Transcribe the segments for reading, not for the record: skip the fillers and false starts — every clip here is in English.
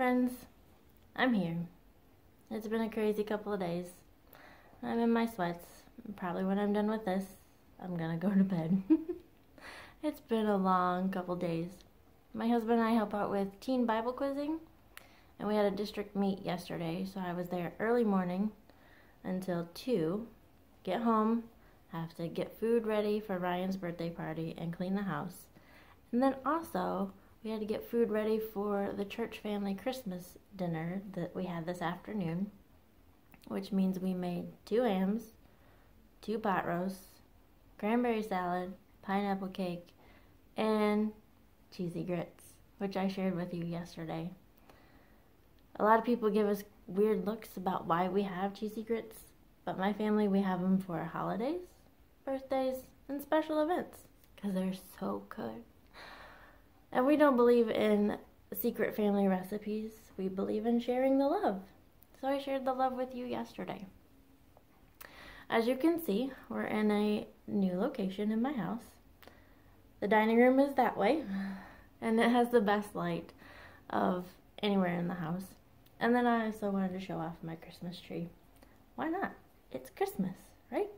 friends, I'm here. It's been a crazy couple of days. I'm in my sweats. Probably when I'm done with this, I'm gonna go to bed. It's been a long couple days. My husband and I help out with teen Bible quizzing, and we had a district meet yesterday, so I was there early morning until 2. Get home, have to get food ready for Ryan's birthday party and clean the house. And then also, we had to get food ready for the church family Christmas dinner that we had this afternoon, which means we made 2 hams, 2 pot roasts, cranberry salad, pineapple cake, and cheesy grits, which I shared with you yesterday. A lot of people give us weird looks about why we have cheesy grits, but my family, we have them for holidays, birthdays, and special events, because they're so good. And we don't believe in secret family recipes. We believe in sharing the love. So I shared the love with you yesterday. As you can see, we're in a new location in my house. The dining room is that way, and it has the best light of anywhere in the house. And then I also wanted to show off my Christmas tree. Why not? It's Christmas, right?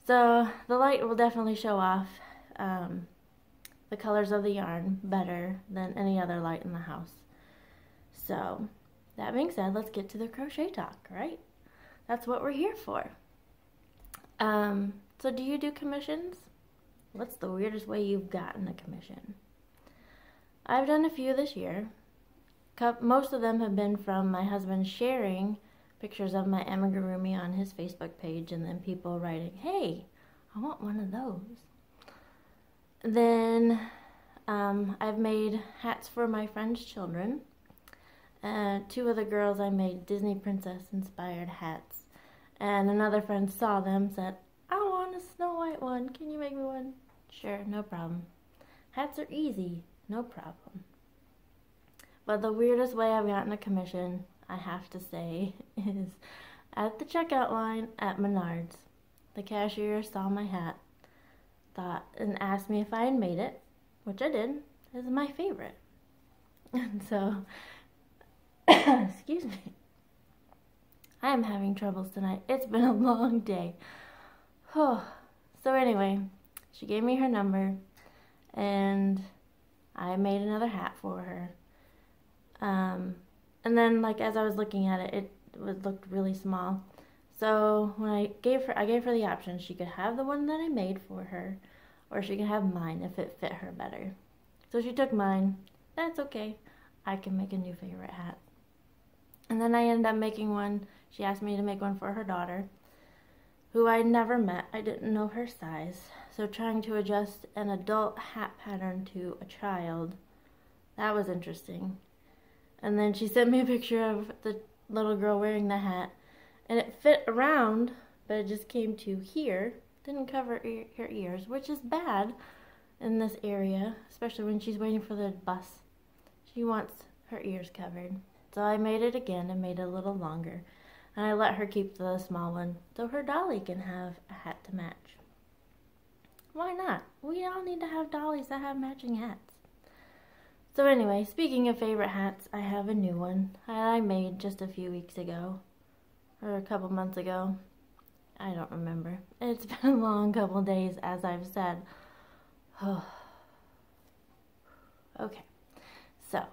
So the light will definitely show off the colors of the yarn better than any other light in the house. So that being said, let's get to the crochet talk, right? That's what we're here for. So do you do commissions? What's the weirdest way you've gotten a commission? I've done a few this year. Most of them have been from my husband sharing pictures of my amigurumi on his Facebook page, and then people writing, hey, I want one of those. Then I've made hats for my friends' children. 2 of the girls, I made Disney princess inspired hats. And another friend saw them, said, I want a Snow White one. Can you make me one? Sure, no problem. Hats are easy, no problem. But the weirdest way I've gotten a commission, I have to say, is at the checkout line at Menards. The cashier saw my hat, thought, and asked me if I had made it, which I did. It's my favorite. And so, excuse me. I am having troubles tonight. It's been a long day. So anyway, she gave me her number, and I made another hat for her. And then, like, as I was looking at it, it looked really small. So when I gave her the option. She could have the one that I made for her, or she could have mine if it fit her better. So she took mine. That's okay. I can make a new favorite hat. And then I ended up making one. She asked me to make one for her daughter, who I never met. I didn't know her size. So trying to adjust an adult hat pattern to a child, that was interesting. And then she sent me a picture of the little girl wearing the hat, and it fit around, but it just came to here. Didn't cover her ears, which is bad in this area, especially when she's waiting for the bus. She wants her ears covered. So I made it again and made it a little longer. And I let her keep the small one so her dolly can have a hat to match. Why not? We all need to have dollies that have matching hats. So anyway, speaking of favorite hats, I have a new one I made just a few weeks ago, or a couple months ago. I don't remember. It's been a long couple days, as I've said. Okay, so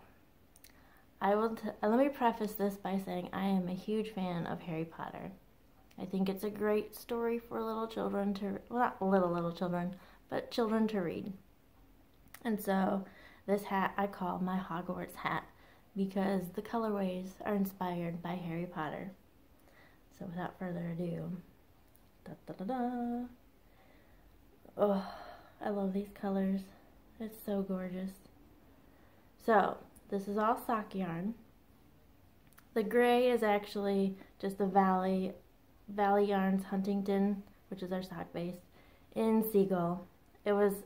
let me preface this by saying I am a huge fan of Harry Potter. I think it's a great story for little children to, well, not little children, but children to read. And so this hat I call my Hogwarts hat because the colorways are inspired by Harry Potter. So without further ado, oh, I love these colors. It's so gorgeous. So this is all sock yarn. The gray is actually just the Valley Yarns Huntington, which is our sock base, in Gull. It was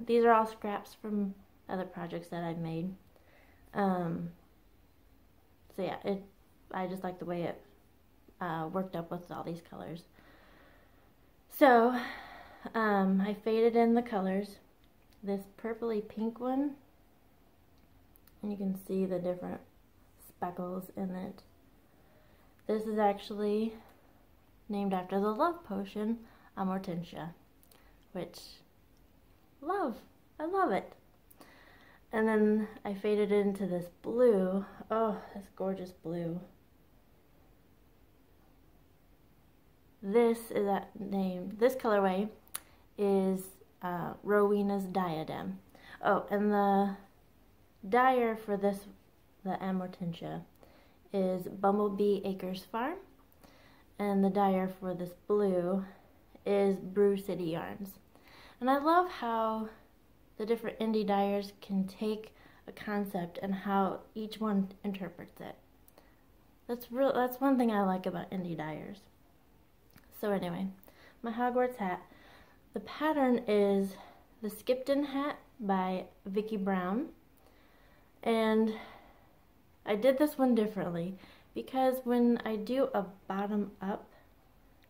these are all scraps from other projects that I've made. So yeah, I just like the way it worked up with all these colors. So I faded in the colors. This purpley pink one and you can see the different speckles in it. This is actually named after the love potion, Amortentia, which, I love it. And then I faded into this blue. Oh, this gorgeous blue. This colorway is Rowena's Diadem. Oh, and the dyer for this, the Amortentia, is Bumblebee Acres Farm. And the dyer for this blue is Brew City Yarns. And I love how the different indie dyers can take a concept and how each one interprets it. That's one thing I like about indie dyers. So anyway, my Hogwarts hat. The pattern is the Skipton hat by Vicki Brown. And I did this one differently because when I do a bottom up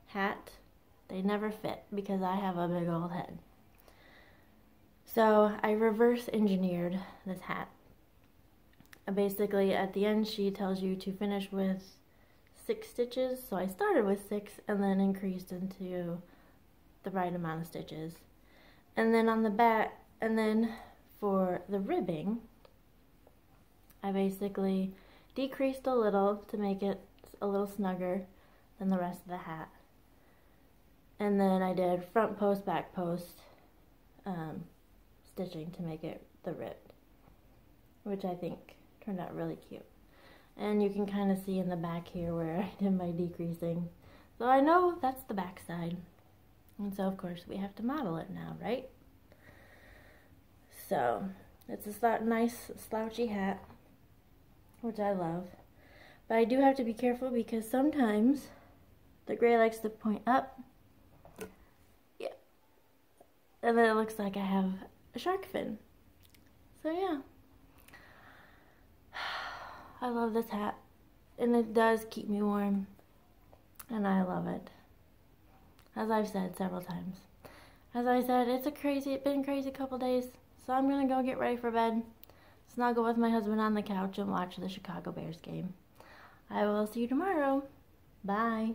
hat, they never fit because I have a big old head. So I reverse engineered this hat. Basically at the end she tells you to finish with 6 stitches, so I started with 6 and then increased into the right amount of stitches. And then on the back, and then for the ribbing, I basically decreased a little to make it a little snugger than the rest of the hat. And then I did front post, back post stitching to make it the rib, which I think turned out really cute. And you can kind of see in the back here where I did my decreasing. So I know that's the back side. And so of course we have to model it now, right? So it's a nice slouchy hat, which I love. But I do have to be careful because sometimes the gray likes to point up. Yeah. And then it looks like I have a shark fin. So yeah. I love this hat. And it does keep me warm. And I love it. As I've said several times. As I said, it's been a crazy couple days. So I'm gonna go get ready for bed. Snuggle with my husband on the couch and watch the Chicago Bears game. I will see you tomorrow. Bye.